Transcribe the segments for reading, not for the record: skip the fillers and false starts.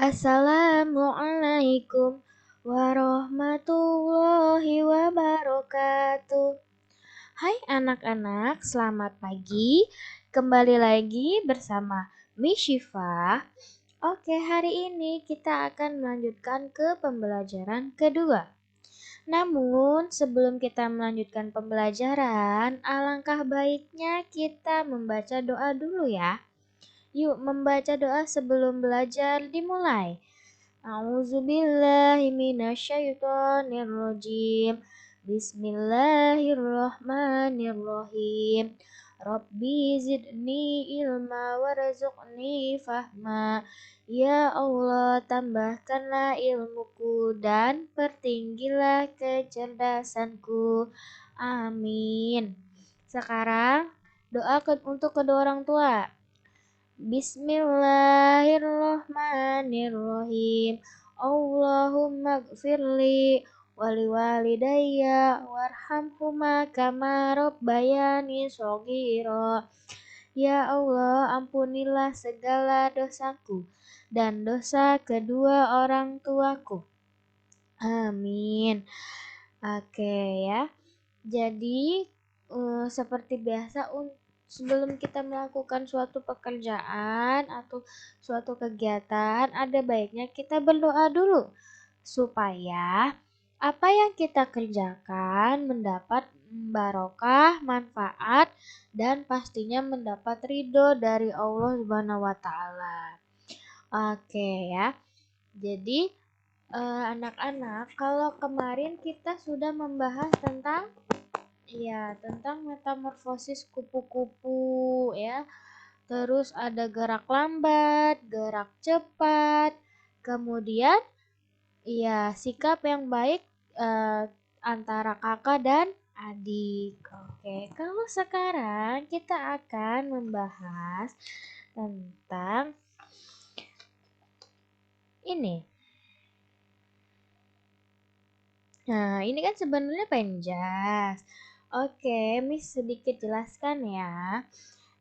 Assalamualaikum warahmatullahi wabarakatuh. Hai anak-anak, selamat pagi. Kembali lagi bersama Miss Syifa. Oke, hari ini kita akan melanjutkan ke pembelajaran kedua. Namun, sebelum kita melanjutkan pembelajaran, alangkah baiknya kita membaca doa dulu ya. Yuk membaca doa sebelum belajar dimulai. A'udzubillahi minasyaitonirrajim. Bismillahirrahmanirrahim. Rabbi zidni ilma warzuqni fahma. Ya Allah, tambahkanlah ilmuku dan pertinggilah kecerdasanku. Amin. Sekarang doa untuk kedua orang tua. Bismillahirrahmanirrahim. Allahumma gfirli waliwalidayya warhamhuma kama rabbayani shaghira. Ya Allah, ampunilah segala dosaku dan dosa kedua orang tuaku. Amin. Oke ya. Jadi seperti biasa sebelum kita melakukan suatu pekerjaan atau suatu kegiatan, ada baiknya kita berdoa dulu supaya apa yang kita kerjakan mendapat barokah, manfaat, dan pastinya mendapat ridho dari Allah Subhanahu wa Ta'ala. Oke ya. Jadi anak-anak, kalau kemarin kita sudah membahas tentang metamorfosis kupu-kupu ya. Terus ada gerak lambat, gerak cepat. Kemudian sikap yang baik antara kakak dan adik. Oke, kalau sekarang kita akan membahas tentang ini. Nah, ini kan sebenarnya penjas. Oke, Miss sedikit jelaskan ya.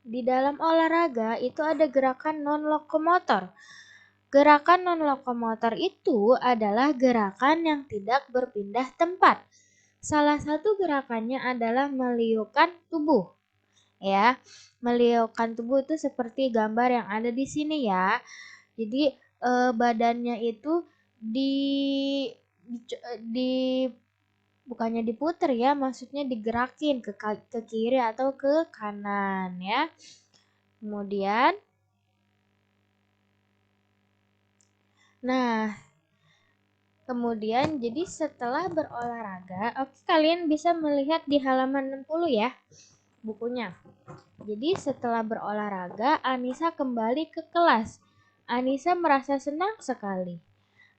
Di dalam olahraga itu ada gerakan non-lokomotor. Gerakan non-lokomotor itu adalah gerakan yang tidak berpindah tempat. Salah satu gerakannya adalah meliukan tubuh. Ya, meliukan tubuh itu seperti gambar yang ada di sini ya. Jadi badannya itu di bukannya diputer ya, maksudnya digerakin ke kiri atau ke kanan ya. Kemudian jadi setelah berolahraga, kalian bisa melihat di halaman 60 ya bukunya. Jadi setelah berolahraga, Anissa kembali ke kelas. Anissa merasa senang sekali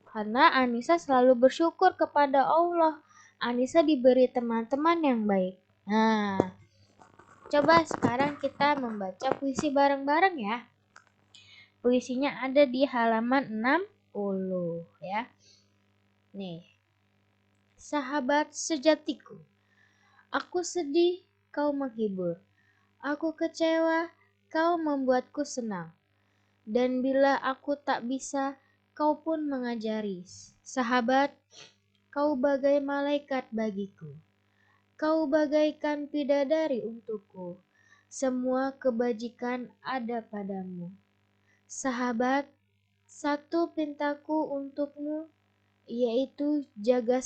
karena Anissa selalu bersyukur kepada Allah. Anissa diberi teman-teman yang baik. Nah, coba sekarang kita membaca puisi bareng-bareng ya. Puisinya ada di halaman 60 ya. Nih. Sahabat sejatiku. Aku sedih, kau menghibur. Aku kecewa, kau membuatku senang. Dan bila aku tak bisa, kau pun mengajari. Sahabat, kau bagai malaikat bagiku. Kau bagaikan bidadari untukku. Semua kebajikan ada padamu. Sahabat, satu pintaku untukmu, yaitu janji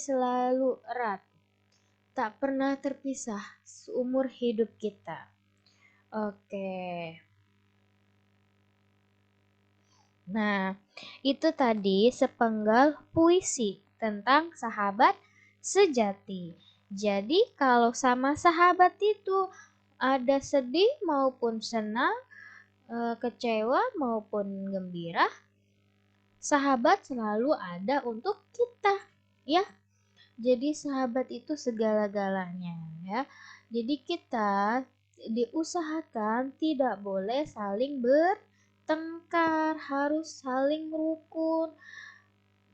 selalu erat, tak pernah terpisah seumur hidup kita. Oke. Nah, itu tadi sepenggal puisi tentang sahabat sejati. Jadi kalau sama sahabat itu ada sedih maupun senang, kecewa maupun gembira, sahabat selalu ada untuk kita ya. Jadi sahabat itu segala-galanya ya. Jadi kita diusahakan tidak boleh saling bertengkar, harus saling rukun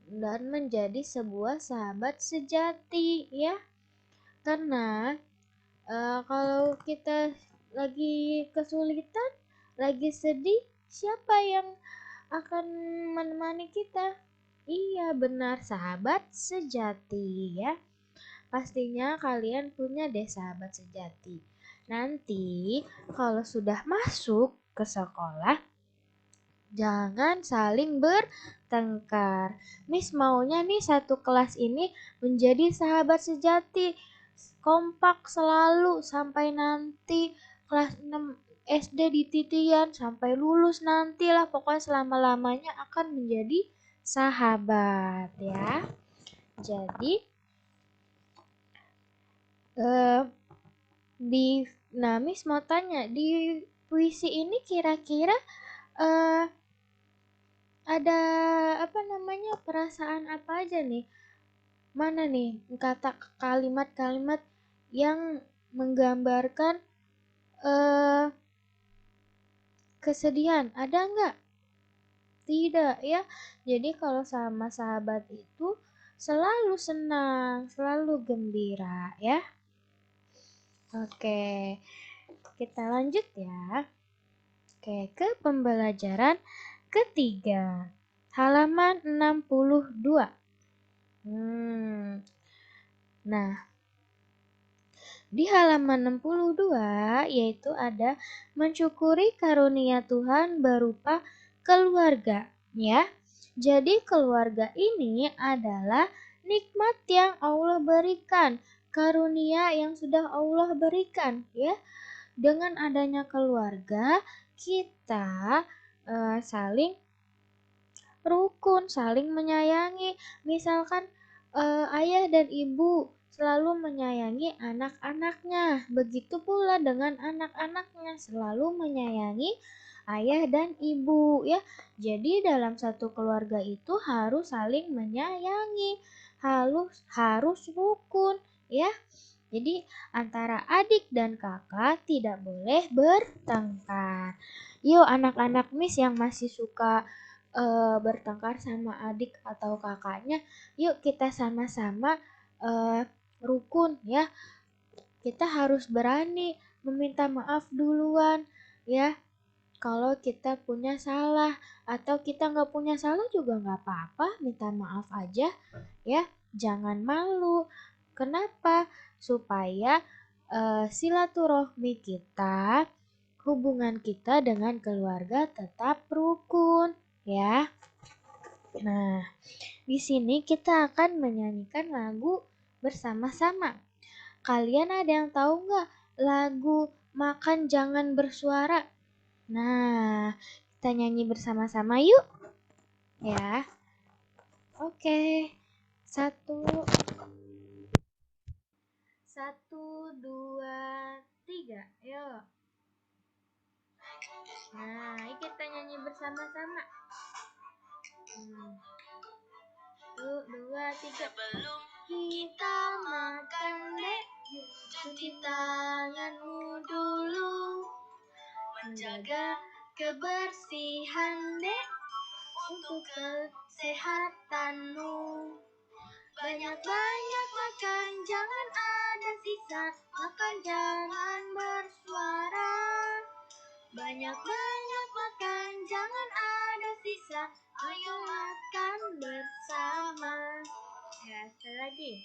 dan menjadi sebuah sahabat sejati ya. Karena kalau kita lagi kesulitan, lagi sedih, siapa yang akan menemani kita? Iya, benar, sahabat sejati ya. Pastinya kalian punya deh sahabat sejati. Nanti kalau sudah masuk ke sekolah, jangan saling bertengkar. Miss maunya nih satu kelas ini menjadi sahabat sejati. Kompak selalu sampai nanti kelas 6 SD di titian sampai lulus nantilah, pokoknya selama-lamanya akan menjadi sahabat ya. Jadi eh, Miss mau tanya, di puisi ini kira-kira eh, ada apa namanya, perasaan apa aja nih? Mana nih kata kalimat-kalimat yang menggambarkan eh, kesedihan? Ada nggak? Tidak ya. Jadi kalau sama sahabat itu selalu senang, selalu gembira ya. Oke, kita lanjut ya. Oke, ke pembelajaran ketiga. Halaman 62. Nah, di halaman 62 yaitu ada mensyukuri karunia Tuhan berupa keluarga ya. Jadi keluarga ini adalah nikmat yang Allah berikan, karunia yang sudah Allah berikan ya. Dengan adanya keluarga, kita saling rukun, saling menyayangi. Misalkan ayah dan ibu selalu menyayangi anak-anaknya. Begitu pula dengan anak-anaknya selalu menyayangi ayah dan ibu ya. Jadi dalam satu keluarga itu harus saling menyayangi, harus rukun ya. Jadi antara adik dan kakak tidak boleh bertengkar. Yuk anak-anak Miss yang masih suka bertengkar sama adik atau kakaknya, yuk kita sama-sama rukun ya. Kita harus berani meminta maaf duluan ya. Kalau kita punya salah atau kita nggak punya salah juga nggak apa-apa, minta maaf aja ya. Jangan malu. Kenapa? Supaya silaturahmi kita, hubungan kita dengan keluarga tetap rukun ya. Nah, di sini kita akan menyanyikan lagu bersama-sama. Kalian ada yang tahu nggak lagu Makan Jangan Bersuara? Nah, kita nyanyi bersama-sama yuk. Ya. Oke. Satu, dua, tiga. Yuk. Nah, ini kita nyanyi bersama-sama. Satu, dua, tiga. Sebelum kita makan, dek, cuci tanganmu dulu. Menjaga kebersihan, dek, untuk kesehatanmu. Banyak-banyak makan, jangan ada sisa. Makan jangan bersuara. Banyak-banyak makan, jangan ada sisa. Ayo makan bersama. Ya, sekali lagi.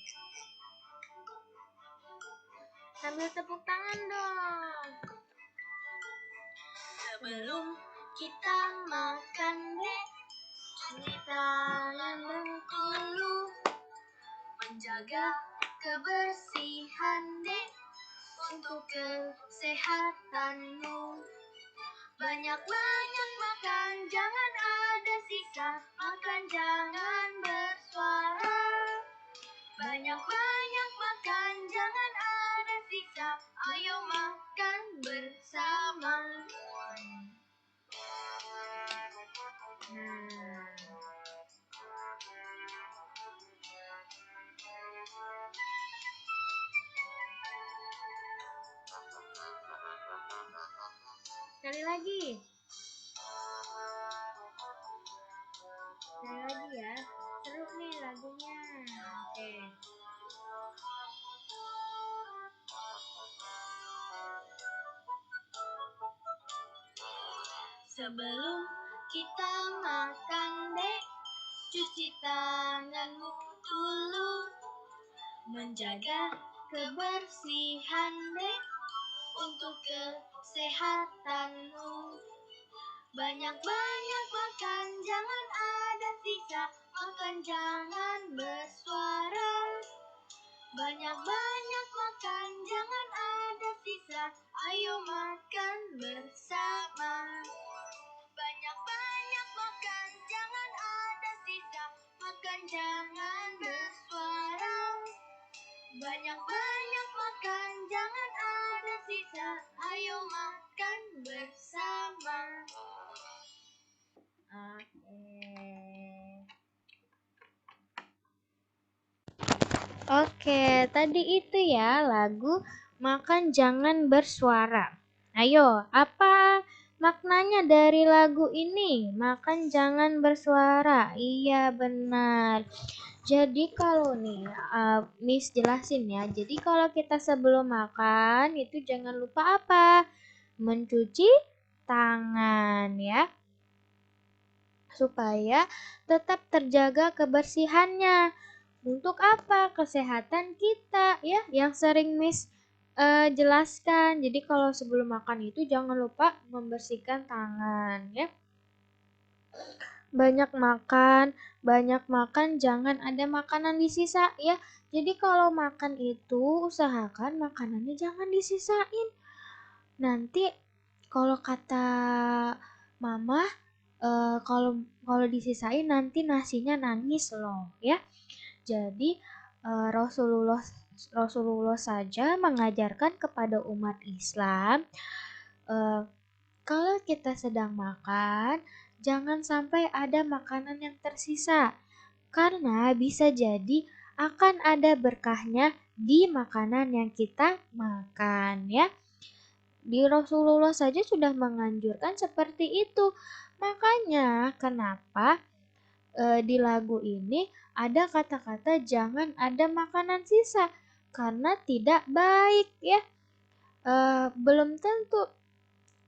Sambil tepuk tangan dong. Sebelum kita makan, dek, cuci tangan dulu. Menjaga kebersihan, dek, untuk kesehatanmu. Banyak-banyak makan, jangan ada sisa. Makan jangan bersuara. Banyak-banyak makan, jangan ada sisa. Ayo makan bersama. Sekali lagi. Sekali lagi ya. Seru nih lagunya. Oke. Sebelum kita makan dek, cuci tanganmu dulu. Menjaga kebersihan dek, untuk kesehatanmu. Banyak-banyak makan, jangan ada sisa. Makan jangan bersuara. Banyak-banyak makan, jangan ada sisa. Ayo makan bersama. Banyak-banyak makan, jangan ada sisa. Makan jangan bersuara. Banyak-banyak makan, jangan ada sisa. Ayo makan bersama. Oke, tadi itu ya lagu Makan Jangan Bersuara. Ayo, apa maknanya dari lagu ini? Makan jangan bersuara. Iya, benar. Jadi kalau nih, Miss jelasin ya. Jadi kalau kita sebelum makan itu jangan lupa apa? Mencuci tangan ya. Supaya tetap terjaga kebersihannya. Untuk apa? Kesehatan kita ya, yang sering Miss jelaskan. Jadi kalau sebelum makan itu jangan lupa membersihkan tangan ya. Banyak makan, jangan ada makanan di sisa ya. Jadi kalau makan itu usahakan makanannya jangan disisain. Nanti kalau kata mama, kalau disisain nanti nasinya nangis loh ya. Jadi Rasulullah saja mengajarkan kepada umat Islam, kalau kita sedang makan, jangan sampai ada makanan yang tersisa, karena bisa jadi akan ada berkahnya di makanan yang kita makan ya. Di Rasulullah saja sudah menganjurkan seperti itu. Makanya kenapa di lagu ini ada kata-kata jangan ada makanan sisa, karena tidak baik ya. Belum tentu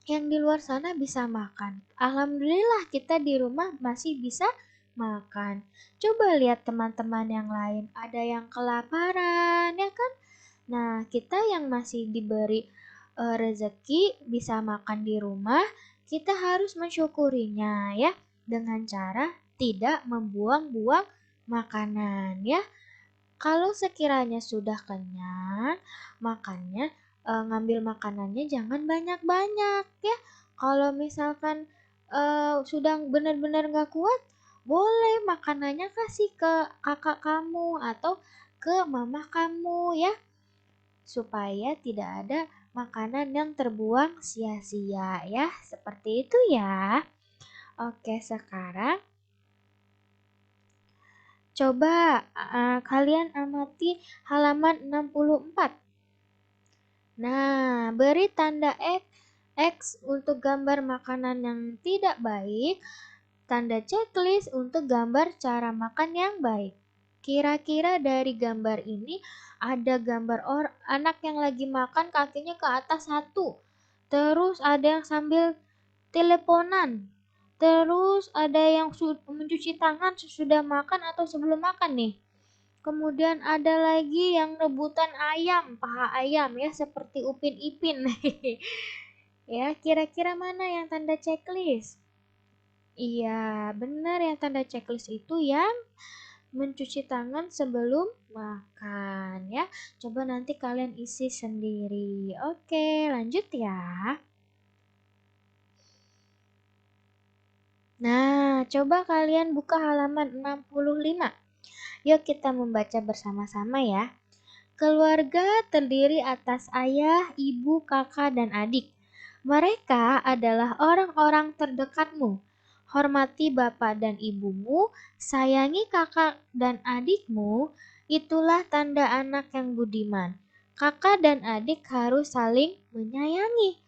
yang di luar sana bisa makan. Alhamdulillah kita di rumah masih bisa makan. Coba lihat teman-teman yang lain, ada yang kelaparan ya kan. Nah, kita yang masih diberi rezeki bisa makan di rumah, kita harus mensyukurinya ya, dengan cara tidak membuang-buang makanan ya. Kalau sekiranya sudah kenyang, makannya ngambil makanannya jangan banyak-banyak ya. Kalau misalkan sudah benar-benar gak kuat, boleh makanannya kasih ke kakak kamu atau ke mama kamu ya, supaya tidak ada makanan yang terbuang sia-sia ya. Seperti itu ya. Oke, sekarang coba kalian amati halaman 64. Nah, beri tanda X untuk gambar makanan yang tidak baik, tanda checklist untuk gambar cara makan yang baik. Kira-kira dari gambar ini ada gambar anak yang lagi makan kakinya ke atas satu. Terus ada yang sambil teleponan. Terus ada yang mencuci tangan sesudah makan atau sebelum makan nih. Kemudian ada lagi yang rebutan ayam, paha ayam ya, seperti Upin Ipin. Ya, kira-kira mana yang tanda checklist? Iya, benar, yang tanda checklist itu yang mencuci tangan sebelum makan ya. Coba nanti kalian isi sendiri. Oke, lanjut ya. Nah, coba kalian buka halaman 65. Yuk kita membaca bersama-sama ya. Keluarga terdiri atas ayah, ibu, kakak, dan adik. Mereka adalah orang-orang terdekatmu. Hormati bapak dan ibumu, sayangi kakak dan adikmu, itulah tanda anak yang budiman. Kakak dan adik harus saling menyayangi.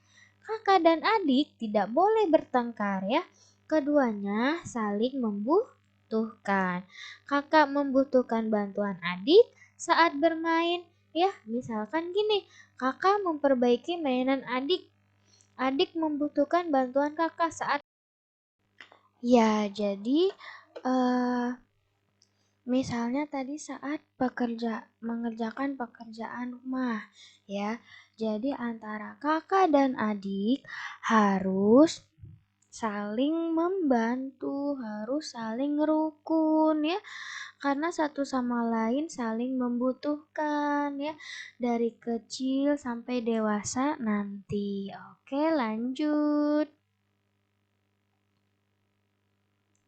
Kakak dan adik tidak boleh bertengkar ya. Keduanya saling membutuhkan. Kakak membutuhkan bantuan adik saat bermain ya, misalkan gini, kakak memperbaiki mainan adik, adik membutuhkan bantuan kakak saat. Ya, jadi misalnya tadi saat mengerjakan pekerjaan rumah, ya. Jadi antara kakak dan adik harus saling membantu, harus saling rukun, ya. Karena satu sama lain saling membutuhkan, ya. Dari kecil sampai dewasa nanti. Oke, lanjut.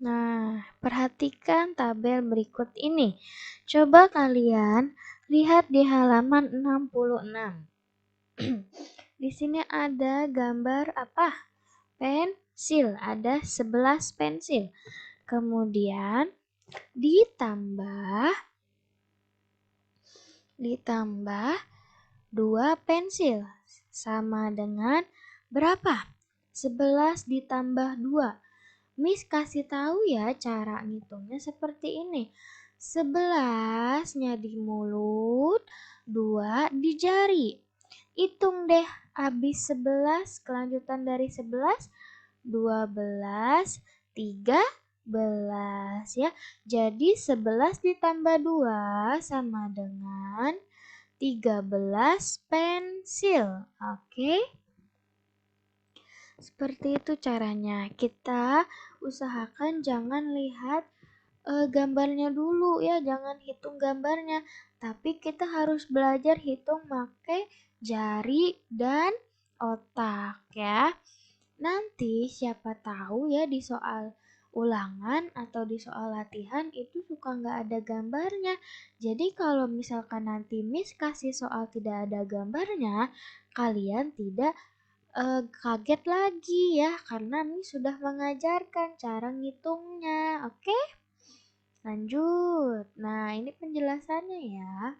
Nah, perhatikan tabel berikut ini. Coba kalian lihat di halaman 66. Di sini ada gambar apa? Pensil, ada 11 pensil. Kemudian ditambah 2 pensil sama dengan berapa? 11 ditambah 2. Miss kasih tahu ya cara ngitungnya seperti ini. 11-nya di mulut, 2 di jari. Hitung deh habis 11, kelanjutan dari 11, 12, 13 ya. Jadi 11 ditambah 2 sama dengan 13 pensil. Oke? Seperti itu caranya. Kita usahakan jangan lihat gambarnya dulu ya, jangan hitung gambarnya. Tapi kita harus belajar hitung pakai jari dan otak ya. Nanti siapa tahu ya di soal ulangan atau di soal latihan itu suka nggak ada gambarnya. Jadi kalau misalkan nanti Miss kasih soal tidak ada gambarnya, kalian tidak kaget lagi ya karena Miss sudah mengajarkan cara ngitungnya. Oke? Lanjut. Nah, ini penjelasannya ya.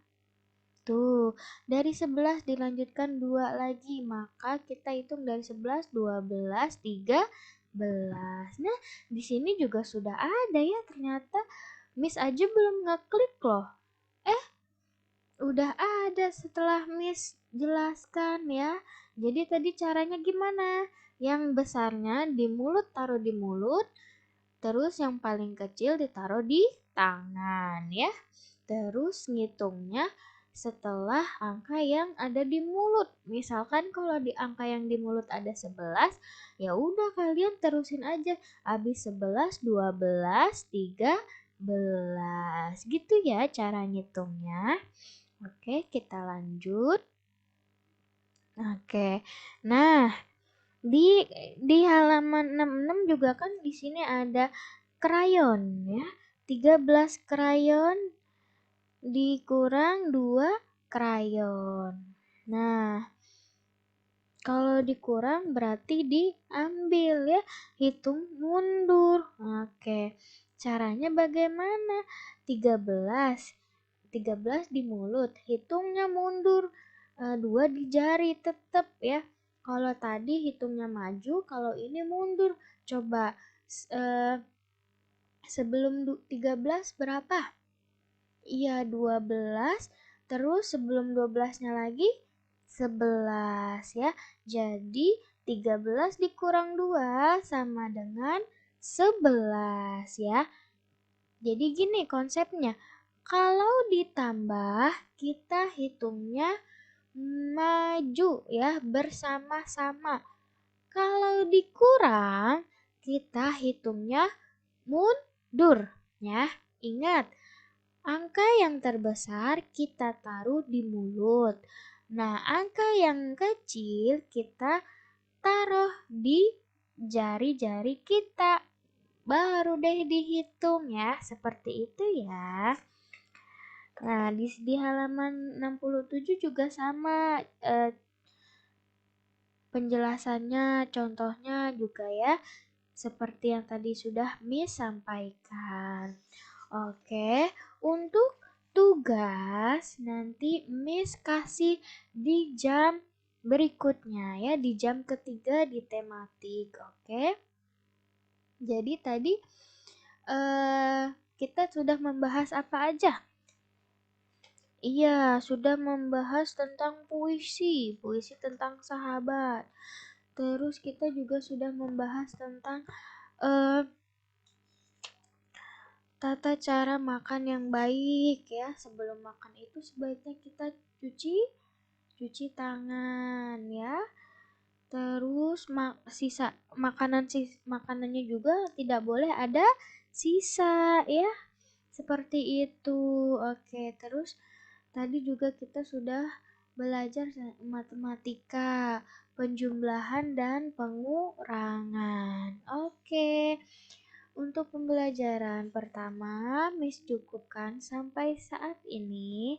Tuh, dari 11 dilanjutkan 2 lagi, maka kita hitung dari 11, 12, 13. Nah, di sini juga sudah ada ya ternyata. Miss aja belum ngeklik loh. Udah ada setelah Miss jelaskan ya. Jadi tadi caranya gimana? Yang besarnya di mulut taruh di mulut, terus yang paling kecil ditaruh di tangan ya. Terus ngitungnya setelah angka yang ada di mulut. Misalkan kalau di angka yang di mulut ada 11, ya udah kalian terusin aja. Habis 11, 12, 13. Gitu ya cara ngitungnya. Oke, kita lanjut. Oke. Nah, di halaman 66 juga kan di sini ada krayon ya. 13 krayon dikurang 2 krayon. Nah, kalau dikurang berarti diambil ya. Hitung mundur. Oke. Caranya bagaimana? 13 di mulut, hitungnya mundur. 2 di jari tetap ya. Kalau tadi hitungnya maju, kalau ini mundur. Coba sebelum 13 berapa? Iya 12, terus sebelum 12-nya lagi 11 ya. Jadi 13 dikurang 2 sama dengan 11 ya. Jadi gini konsepnya. Kalau ditambah kita hitungnya maju ya, bersama-sama. Kalau dikurang kita hitungnya mundur ya. Ingat, angka yang terbesar kita taruh di mulut. Nah, angka yang kecil kita taruh di jari-jari kita. Baru deh dihitung ya, seperti itu ya. Nah, di halaman 67 juga sama penjelasannya, contohnya juga ya. Seperti yang tadi sudah Miss sampaikan. Oke, untuk tugas nanti Miss kasih di jam berikutnya ya, di jam ketiga di tematik. Oke. Jadi tadi kita sudah membahas apa aja? Iya, sudah membahas tentang puisi tentang sahabat. Terus kita juga sudah membahas tentang eh, tata cara makan yang baik ya. Sebelum makan itu sebaiknya kita cuci tangan ya. Terus makanannya juga tidak boleh ada sisa ya. Seperti itu. Oke, terus tadi juga kita sudah belajar matematika, penjumlahan dan pengurangan. Oke. Untuk pembelajaran pertama, Miss cukupkan sampai saat ini.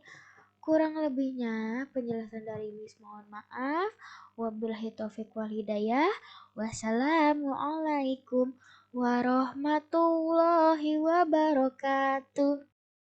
Kurang lebihnya penjelasan dari Miss mohon maaf. Wabillahi taufiq wal hidayah. Wassalamualaikum warahmatullahi wabarakatuh.